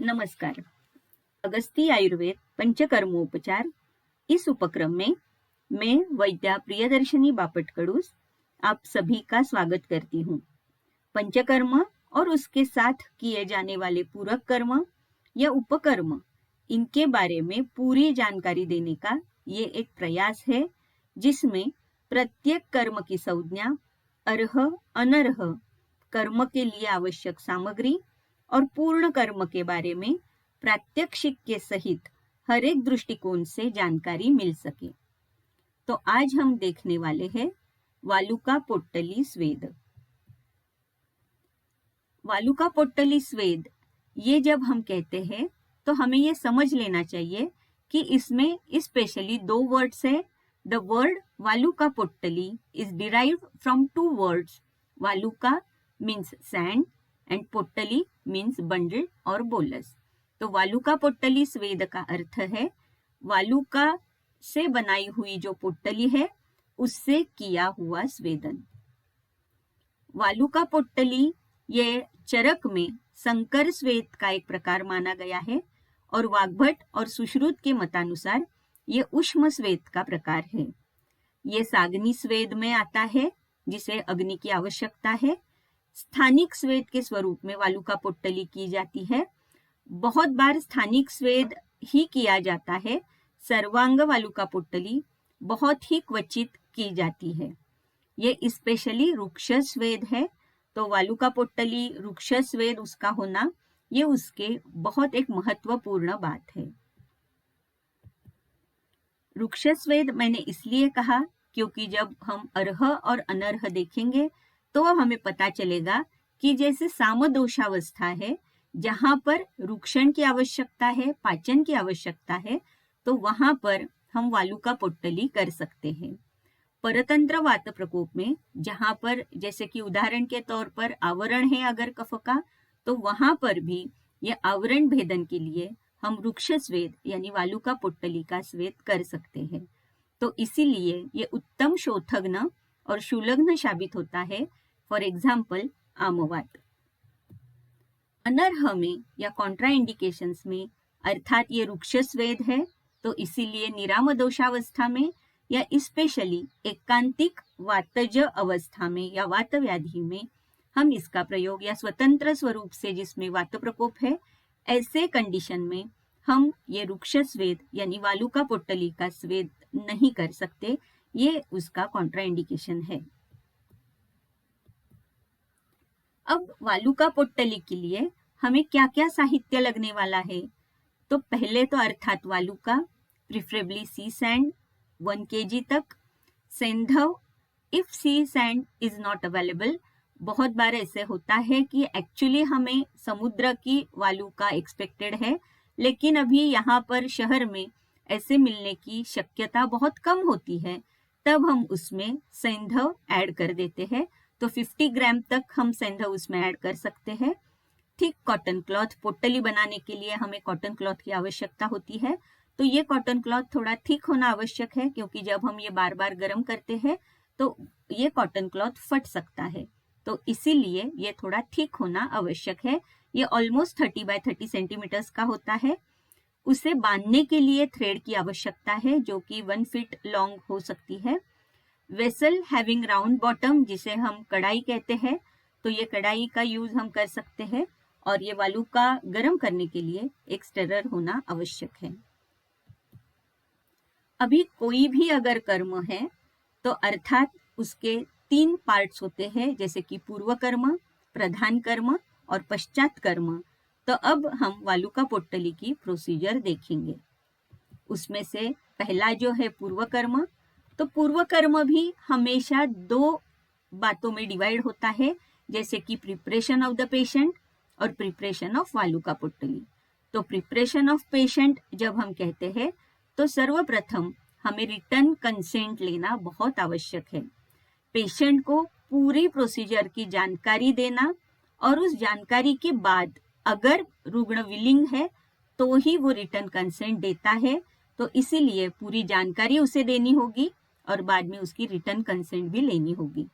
नमस्कार। अगस्ती आयुर्वेद पंचकर्मोपचार इस उपक्रम में मैं वैद्या प्रियदर्शनी बापट-कड़ूस आप सभी का स्वागत करती हूँ। पंचकर्म और उसके साथ किए जाने वाले पूरक कर्म या उपकर्म, इनके बारे में पूरी जानकारी देने का ये एक प्रयास है, जिसमें प्रत्येक कर्म की संज्ञा, अर्ह अनर्ह, कर्म के लिए आवश्यक सामग्री और पूर्ण कर्म के बारे में प्रात्यक्षिक के सहित हर एक दृष्टिकोण से जानकारी मिल सके। तो आज हम देखने वाले हैं वालुका पोट्टली स्वेद। वालुका पोट्टली स्वेद, ये जब हम कहते हैं तो हमें ये समझ लेना चाहिए कि इसमें स्पेशली दो वर्ड्स है। The word valuka potli is derived from two words. Valuka means sand and potli means bundle और बोलस। तो वालुका पोट्टली स्वेद का अर्थ है वालुका से बनाई हुई जो पोट्टली है उससे किया हुआ स्वेदन। वालुका पोट्टली ये चरक में संकर स्वेद का एक प्रकार माना गया है और वाग्भट और सुश्रुत के मतानुसार ये उष्म स्वेद का प्रकार है। ये साग्नि स्वेद में आता है जिसे अग्नि की आवश्यकता है। स्थानिक स्वेद के स्वरूप में वालुका पोट्टली की जाती है। बहुत बार स्थानिक स्वेद ही किया जाता है। सर्वांग वालुका पोट्टली बहुत ही क्वचित की जाती है। ये स्पेशली रुक्ष स्वेद है, तो वालुका पोट्टली रुक्ष स्वेद उसका होना ये उसके बहुत एक महत्वपूर्ण बात है। रुक्ष स्वेद मैंने इसलिए कहा क्योंकि जब हम अर्ह और अनर्ह देखेंगे तो हमें पता चलेगा कि जैसे सामदोषावस्था है, जहां पर रुक्षण की आवश्यकता है, पाचन की आवश्यकता है, तो वहां पर हम वालुका पोट्टली कर सकते हैं। परतंत्र वात प्रकोप में जहां पर जैसे कि उदाहरण के तौर पर आवरण है अगर कफ का, तो वहां पर भी ये आवरण भेदन के लिए हम रुक्ष स्वेद यानी वालुका पोट्टली का स्वेद कर सकते हैं। तो इसीलिए ये उत्तम शोथग्न और शूलग्न साबित होता है। For example आमवात। अनर्ह में या कॉन्ट्राइंडिकेशंस में अर्थात ये रुक्ष स्वेद है, तो इसीलिए निरामदोषावस्था में या स्पेशली एकांतिक वातज अवस्था में या वात व्याधि में हम इसका प्रयोग या स्वतंत्र स्वरूप से जिसमें वात प्रकोप है, ऐसे कंडीशन में हम ये रुक्ष स्वेद यानी वालुका पोट्टली का स्वेद नहीं कर सकते। ये उसका कॉन्ट्राइंडिकेशन है। अब वालुका पोट्टली के लिए हमें क्या क्या साहित्य लगने वाला है? तो पहले तो अर्थात वालुका, प्रिफरेबली सी सैंड 1 kg तक, सेंधव if sea sand is not available. बहुत बार ऐसे होता है कि एक्चुअली हमें समुद्र की वालुका एक्सपेक्टेड है, लेकिन अभी यहाँ पर शहर में ऐसे मिलने की शक्यता बहुत कम होती है, तब हम उसमें सेंधव ऐड कर देते हैं। तो 50 ग्राम तक हम सेंधव उसमें ऐड कर सकते हैं। ठीक कॉटन क्लॉथ, पोट्टली बनाने के लिए हमें कॉटन क्लॉथ की आवश्यकता होती है, तो ये कॉटन क्लॉथ थोड़ा थिक होना आवश्यक है, क्योंकि जब हम ये बार बार गर्म करते हैं तो ये कॉटन क्लॉथ फट सकता है, तो इसीलिए ये थोड़ा थिक होना आवश्यक है। ये ऑलमोस्ट 30 बाय 30 सेंटीमीटर्स का होता है। उसे बांधने के लिए थ्रेड की आवश्यकता है जो कि 1 फीट लॉन्ग हो सकती है। वेसल हैविंग राउंड बॉटम, जिसे हम कढ़ाई कहते हैं, तो ये कढ़ाई का यूज हम कर सकते हैं। और ये वालुका गर्म करने के लिए एक स्टिरर होना आवश्यक है। अभी कोई भी अगर कर्म है तो अर्थात उसके 3 पार्ट्स होते हैं, जैसे कि पूर्व कर्म, प्रधान कर्म और पश्चात कर्म। तो अब हम वालुका पोट्टली की प्रोसीजर देखेंगे। उसमें से पहला जो है पूर्व कर्म, तो पूर्व कर्म भी हमेशा 2 बातों में डिवाइड होता है, जैसे कि प्रिपरेशन ऑफ द पेशेंट और प्रिपरेशन ऑफ वालुका पोट्टली। तो प्रिपरेशन ऑफ पेशेंट जब हम कहते हैं तो सर्वप्रथम हमें रिटर्न कंसेंट लेना बहुत आवश्यक है। पेशेंट को पूरी प्रोसीजर की जानकारी देना और उस जानकारी के बाद अगर रुग्ण विलिंग है तो ही वो रिटर्न कंसेंट देता है। तो इसीलिए पूरी जानकारी उसे देनी होगी और बाद में उसकी रिटर्न कंसेंट भी लेनी होगी।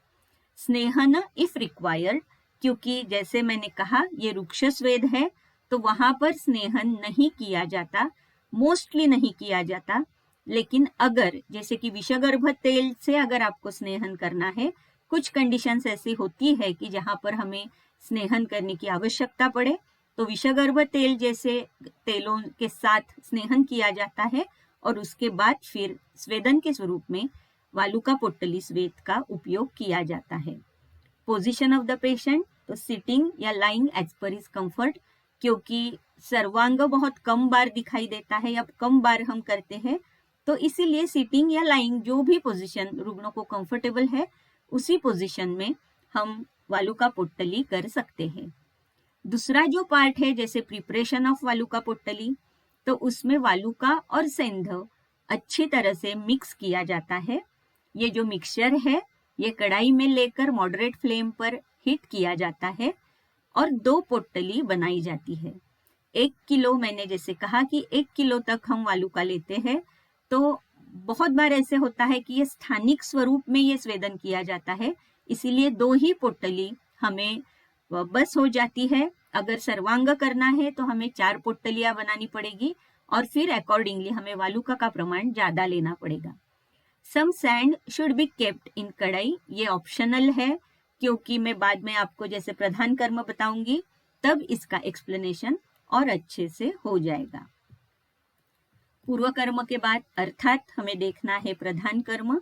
स्नेहन इफ रिक्वायर्ड, क्योंकि जैसे मैंने कहा ये रुक्ष स्वेद है, तो वहां पर स्नेहन नहीं किया जाता, मोस्टली नहीं किया जाता। लेकिन अगर जैसे कि विषगर्भ तेल से अगर आपको स्नेहन करना है, कुछ कंडीशंस ऐसी होती है कि जहां पर हमें स्नेहन करने की आवश्यकता पड़े, तो विषगर्भ तेल जैसे तेलों के साथ स्नेहन किया जाता है और उसके बाद फिर स्वेदन के स्वरूप में वालुका पोट्टली स्वेद का उपयोग किया जाता है। पोजीशन ऑफ द पेशेंट, तो सिटिंग या lying as per his comfort, क्योंकि सर्वांग बहुत कम बार दिखाई देता है या कम बार हम करते हैं, तो इसीलिए सिटिंग या लाइंग जो भी पोजीशन रुग्णों को कंफर्टेबल है उसी पोजीशन में हम वालुका पोट्टली कर सकते हैं। दूसरा जो पार्ट है जैसे प्रिपरेशन ऑफ वालुका पोट्टली, तो उसमें वालुका और सैंधव अच्छी तरह से मिक्स किया जाता है। ये जो मिक्सचर है ये कढ़ाई में लेकर मॉडरेट फ्लेम पर हीट किया जाता है और 2 पोट्टली बनाई जाती है। 1 किलो, मैंने जैसे कहा कि 1 किलो तक हम वालुका लेते हैं, तो बहुत बार ऐसे होता है कि ये स्थानिक स्वरूप में ये स्वेदन किया जाता है, इसीलिए 2 ही पोट्टली हमें बस हो जाती है। अगर सर्वांग करना है तो हमें 4 पोट्टलियां बनानी पड़ेगी और फिर अकॉर्डिंगली हमें वालुका का प्रमाण ज्यादा लेना पड़ेगा। Some sand should be kept in kadhai, ये ऑप्शनल है, क्योंकि मैं बाद में आपको जैसे प्रधान कर्म बताऊंगी तब इसका एक्सप्लेनेशन और अच्छे से हो जाएगा। पूर्व कर्म के बाद अर्थात हमें देखना है प्रधान कर्म।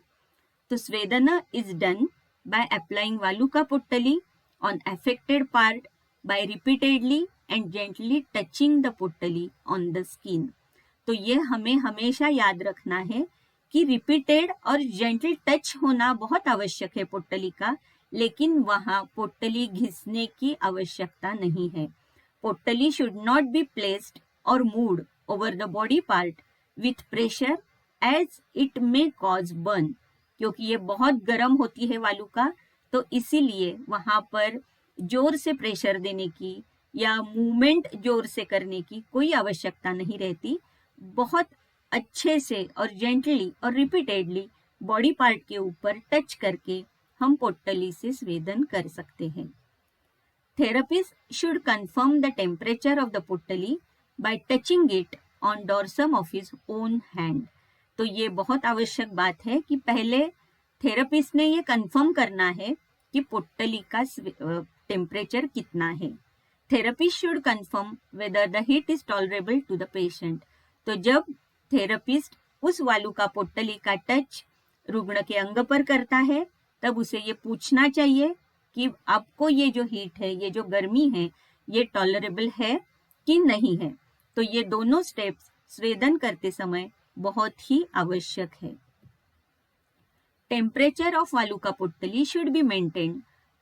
तो swedana is done by applying valuka potli on affected part by repeatedly and gently touching the potli on the skin। तो ये हमें हमेशा याद रखना है कि रिपीटेड और जेंटल टच होना बहुत आवश्यक है पोट्टली का, लेकिन वहां पोट्टली घिसने की आवश्यकता नहीं है। Potli should not be placed और moved over the body part with pressure as it may cause burn, क्योंकि ये बहुत गर्म होती है वालुका, तो इसीलिए वहां पर जोर से प्रेशर देने की या मूवमेंट जोर से करने की कोई आवश्यकता नहीं रहती। बहुत अच्छे से और जेंटली और रिपीटेडली बॉडी पार्ट के ऊपर टच करके हम पोट्टली से स्वेदन कर सकते हैं। Therapist should confirm the temperature of the potli by touching it on dorsum of his own hand. तो ये बहुत आवश्यक बात है कि पहले थेरेपिस्ट ने ये कंफर्म करना है कि पोट्टली का टेम्परेचर कितना है। Therapist should confirm whether the heat is tolerable to the patient. तो जब थेरेपिस्ट उस वालुका पोट्टली का टच रुग्ण के अंग पर करता है, तब उसे ये पूछना चाहिए कि आपको ये जो हीट है, ये जो गर्मी है, ये टॉलरेबल है कि नहीं है। तो ये दोनों स्टेप्स स्वेदन करते समय बहुत ही आवश्यक है। Temperature of Valuka Pottali should be maintained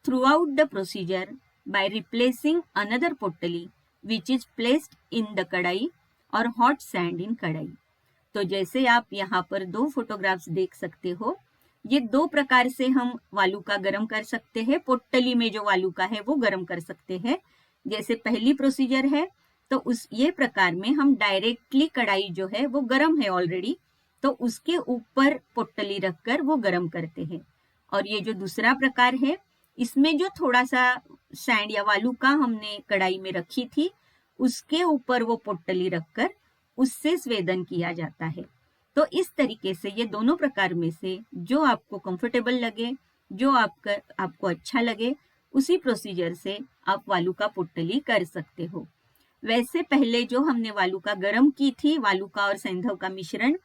throughout the procedure by replacing another pottali which is placed in the kadai or hot sand in kadai। तो जैसे आप यहाँ पर 2 फोटोग्राफ्स देख सकते हो, ये 2 प्रकार से हम वालुका गर्म कर सकते हैं। पोट्टली में जो वालुका है वो गर्म कर सकते हैं। जैसे पहली प्रोसीजर है, तो उस ये प्रकार में हम डायरेक्टली कढ़ाई जो है वो गर्म है ऑलरेडी, तो उसके ऊपर पोट्टली रखकर वो गर्म करते हैं। और ये जो दूसरा प्रकार है, इसमें जो थोड़ा सा सैंड या वालुका हमने कढ़ाई में रखी थी, उसके ऊपर वो पोट्टली रखकर उससे स्वेदन किया जाता है। तो इस तरीके से ये दोनों प्रकार में से जो आपको कंफर्टेबल लगे, जो आपको अच्छा लगे, उसी प्रोसीजर से आप वालुका पोट्टली कर सकते हो। वैसे पहले जो हमने वालुका गर्म की थी, वालुका और सैंधव का मिश्रण,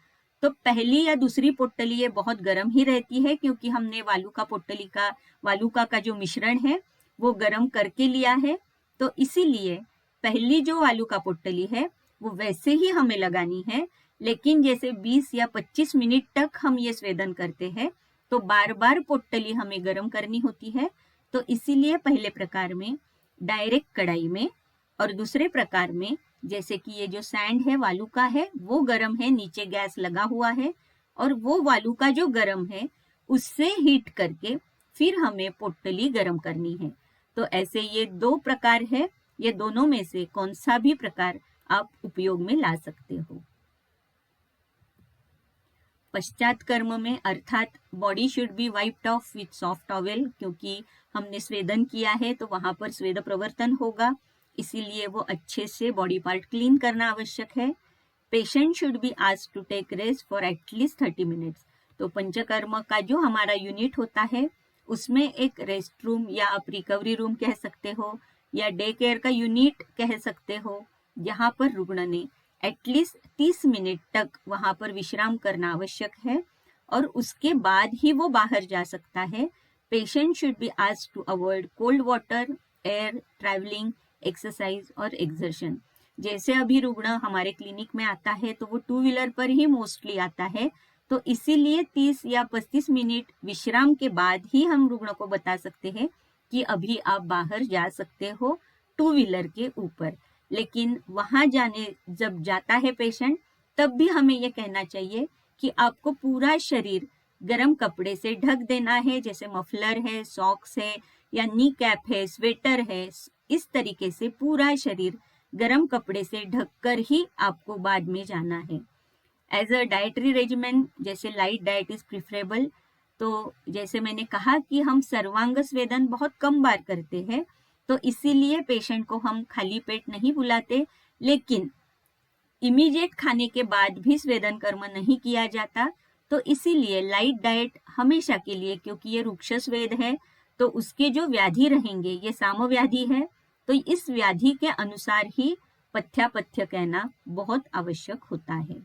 तो पहली या दूसरी पोट्टली ये बहुत गर्म ही रहती है, क्योंकि हमने वालुका का जो मिश्रण है वो गर्म करके लिया है। तो इसीलिए पहली जो वालुका पोट्टली है वो वैसे ही हमें लगानी है, लेकिन जैसे 20 या 25 मिनट तक हम ये स्वेदन करते हैं, तो बार बार पोट्टली हमें गर्म करनी होती है। तो इसीलिए पहले प्रकार में डायरेक्ट कढ़ाई में, और दूसरे प्रकार में जैसे कि ये जो सैंड है, वालुका है, वो गर्म है, नीचे गैस लगा हुआ है, और वो वालुका जो गर्म है उससे हीट करके फिर हमें पोट्टली गर्म करनी है। तो ऐसे ये 2 प्रकार है, ये दोनों में से कौन सा भी प्रकार आप उपयोग में ला सकते हो। पश्चात कर्म में अर्थात body should be wiped off with soft towel, क्योंकि हमने स्वेदन किया है तो वहां पर स्वेद प्रवर्तन होगा, इसीलिए वो अच्छे से बॉडी पार्ट क्लीन करना आवश्यक है। Patient should be asked to take rest for at least 30 minutes. तो पंचकर्म का जो हमारा यूनिट होता है उसमें एक रेस्ट रूम या आप रिकवरी रूम कह सकते हो या डे केयर का यूनिट कह सकते हो, यहाँ पर रुग्ण ने एटलीस्ट 30 मिनट तक वहां पर विश्राम करना आवश्यक है और उसके बाद ही वो बाहर जा सकता है। Patient should be asked to avoid cold water, air, travelling, exercise और एक्सर्शन। जैसे अभी रुग्ण हमारे क्लिनिक में आता है तो वो 2 व्हीलर पर ही मोस्टली आता है, तो इसीलिए 30 या 35 मिनट विश्राम के बाद ही हम रुग्ण को बता सकते हैं कि अभी आप बाहर जा सकते हो 2 व्हीलर के ऊपर। लेकिन वहां जाने जब जाता है पेशेंट, तब भी हमें यह कहना चाहिए कि आपको पूरा शरीर गर्म कपड़े से ढक देना है, जैसे मफलर है, सॉक्स है या नी कैप है, स्वेटर है। इस तरीके से पूरा शरीर गर्म कपड़े से ढककर ही आपको बाद में जाना है। एज अ डाइटरी रेजिमेंट, जैसे लाइट डाइट इज प्रिफरेबल। तो जैसे मैंने कहा कि हम सर्वांग स्वेदन बहुत कम बार करते हैं, तो इसीलिए पेशेंट को हम खाली पेट नहीं बुलाते, लेकिन इमीडिएट खाने के बाद भी स्वेदन कर्म नहीं किया जाता। तो इसीलिए लाइट डाइट हमेशा के लिए, क्योंकि ये रुक्ष स्वेद है तो उसके जो व्याधि रहेंगे ये साम व्याधि है, तो इस व्याधि के अनुसार ही पथ्यापथ्य कहना बहुत आवश्यक होता है।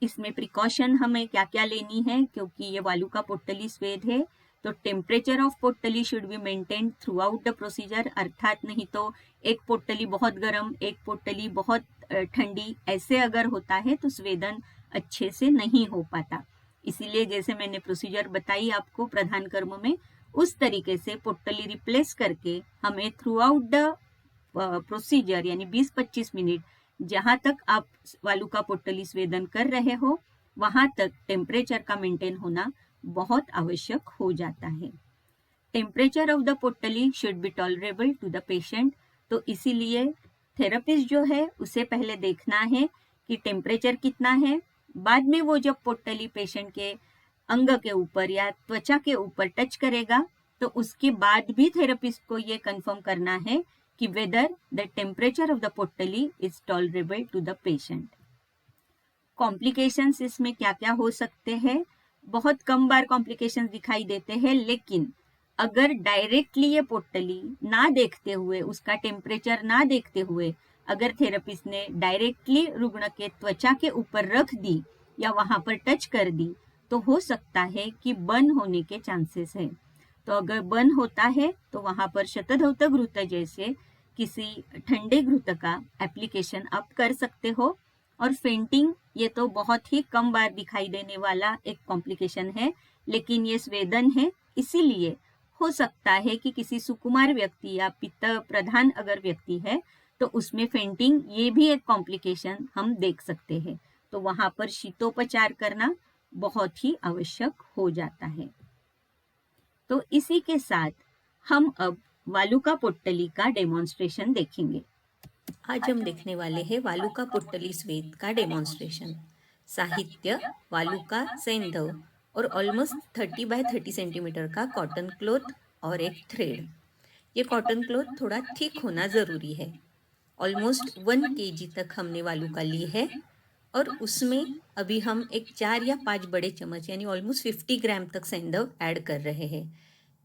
इसमें प्रिकॉशन हमें क्या क्या लेनी है, क्योंकि ये वालुका पोट्टली स्वेद है, तो temperature of potli should be maintain throughout the procedure. अर्थात नहीं तो एक पोट्टली बहुत गर्म, एक पोट्टली बहुत ठंडी, ऐसे अगर होता है तो स्वेदन अच्छे से नहीं हो पाता। इसीलिए जैसे मैंने प्रोसीजर बताई आपको प्रधान कर्म में, उस तरीके से पोट्टली रिप्लेस करके हमें थ्रू आउट द प्रोसीजर यानी 20-25 मिनट जहां तक आप वालुका पोट्टली स्वेदन कर रहे हो वहां तक टेम्परेचर का मेंटेन होना बहुत आवश्यक हो जाता है। Temperature of the potli should be tolerable to the patient. तो इसीलिए थेरेपिस्ट जो है उसे पहले देखना है कि टेम्परेचर कितना है। बाद में वो जब पोट्टली पेशेंट के अंग के ऊपर या त्वचा के ऊपर टच करेगा तो उसके बाद भी थेरेपिस्ट को ये कंफर्म करना है कि whether the temperature of the potli is tolerable to the patient. Complications इसमें क्या क्या हो सकते हैं? बहुत कम बार कॉम्प्लिकेशंस दिखाई देते हैं, लेकिन अगर डायरेक्टली ये पोट्टली ना देखते हुए, उसका टेम्परेचर ना देखते हुए अगर थेरेपिस्ट ने डायरेक्टली रुग्ण के त्वचा के ऊपर रख दी या वहां पर टच कर दी, तो हो सकता है कि बर्न होने के चांसेस है। तो अगर बर्न होता है तो वहां पर शतधौत घृत जैसे किसी ठंडे घृत का एप्लीकेशन आप कर सकते हो। और फेंटिंग ये तो बहुत ही कम बार दिखाई देने वाला एक कॉम्प्लिकेशन है, लेकिन ये स्वेदन है, इसीलिए हो सकता है कि किसी सुकुमार व्यक्ति या पित्त प्रधान अगर व्यक्ति है तो उसमें फेंटिंग ये भी एक कॉम्प्लिकेशन हम देख सकते हैं। तो वहां पर शीतोपचार करना बहुत ही आवश्यक हो जाता है। तो इसी के साथ हम अब वालुका पोट्टली का डेमोन्स्ट्रेशन देखेंगे। आज हम देखने वाले हैं वालुका पोट्टली स्वेद का डेमोन्स्ट्रेशन। साहित्य वालुका, सैंधव और ऑलमोस्ट 30 बाय 30 सेंटीमीटर का कॉटन क्लॉथ और एक थ्रेड। ये कॉटन क्लॉथ थोड़ा थिक होना ज़रूरी है। ऑलमोस्ट 1 kg तक हमने वालुका ली है और उसमें अभी हम एक 4 या 5 बड़े चम्मच यानी ऑलमोस्ट 50 ग्राम तक सैंधव ऐड कर रहे हैं।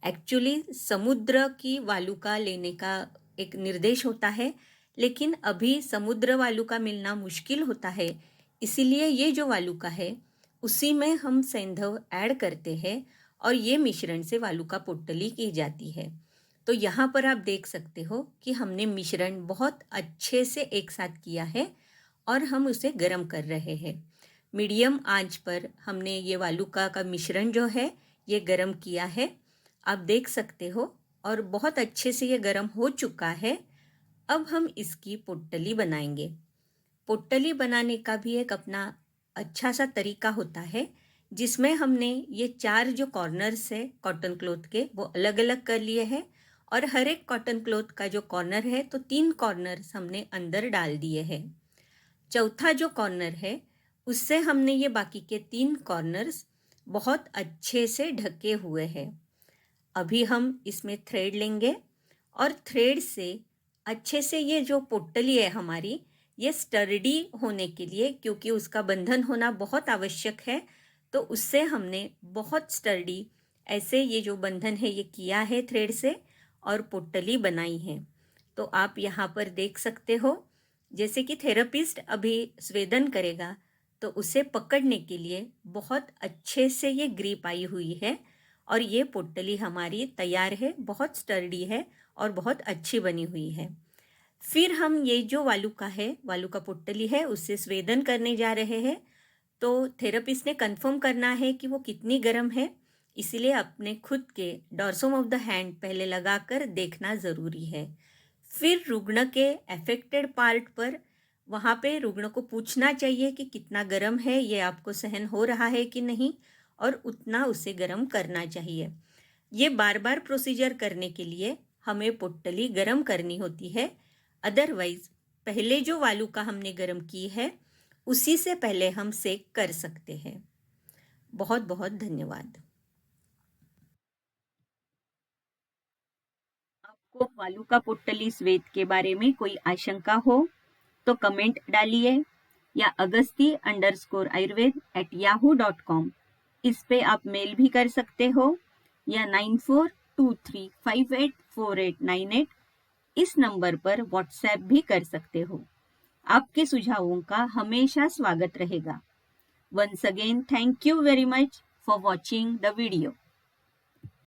एक्चुअली समुद्र की वालुका लेने का एक निर्देश होता है, लेकिन अभी समुद्र वालुका मिलना मुश्किल होता है, इसीलिए ये जो वालुका है उसी में हम सैंधव ऐड करते हैं और ये मिश्रण से वालुका पोट्टली की जाती है। तो यहाँ पर आप देख सकते हो कि हमने मिश्रण बहुत अच्छे से एक साथ किया है और हम उसे गर्म कर रहे हैं। मीडियम आंच पर हमने ये वालुका का मिश्रण जो है ये गर्म किया है, आप देख सकते हो, और बहुत अच्छे से ये गर्म हो चुका है। अब हम इसकी पोट्टली बनाएंगे। पोट्टली बनाने का भी एक अपना अच्छा सा तरीका होता है, जिसमें हमने ये 4 जो कॉर्नर्स है कॉटन क्लॉथ के वो अलग अलग कर लिए हैं और हर एक कॉटन क्लॉथ का जो कॉर्नर है तो 3 कॉर्नर्स हमने अंदर डाल दिए हैं। चौथा जो कॉर्नर है उससे हमने ये बाकी के 3 कॉर्नर्स बहुत अच्छे से ढके हुए हैं। अभी हम इसमें थ्रेड लेंगे और थ्रेड से अच्छे से ये जो पोटली है हमारी, ये स्टर्डी होने के लिए, क्योंकि उसका बंधन होना बहुत आवश्यक है, तो उससे हमने बहुत स्टर्डी ऐसे ये जो बंधन है ये किया है थ्रेड से और पोटली बनाई है। तो आप यहाँ पर देख सकते हो, जैसे कि थेरेपिस्ट अभी स्वेदन करेगा तो उसे पकड़ने के लिए बहुत अच्छे से ये ग्रिप आई हुई है और ये पोटली हमारी तैयार है, बहुत स्टर्डी है और बहुत अच्छी बनी हुई है। फिर हम ये जो वालुका है, वालुका पोटली है, उससे स्वेदन करने जा रहे हैं। तो थेरेपिस्ट ने कंफर्म करना है कि वो कितनी गर्म है, इसीलिए अपने खुद के डॉर्सम ऑफ द हैंड पहले लगाकर देखना ज़रूरी है। फिर रुग्ण के अफेक्टेड पार्ट पर वहाँ पे रुग्ण को पूछना चाहिए कि कितना गर्म है, ये आपको सहन हो रहा है कि नहीं, और उतना उसे गर्म करना चाहिए। ये बार बार प्रोसीजर करने के लिए हमें पोटली गर्म करनी होती है, अदरवाइज पहले जो वालुका हमने गर्म की है उसी से पहले हम सेक कर सकते हैं। बहुत बहुत धन्यवाद। आपको वालुका पोटली स्वेद के बारे में कोई आशंका हो तो कमेंट डालिए या agasti_ayurved@yahoo.com इस पे आप मेल भी कर सकते हो, या 9423584898 इस नंबर पर व्हाट्सएप भी कर सकते हो। आपके सुझावों का हमेशा स्वागत रहेगा। Once again, thank you very much for watching the video.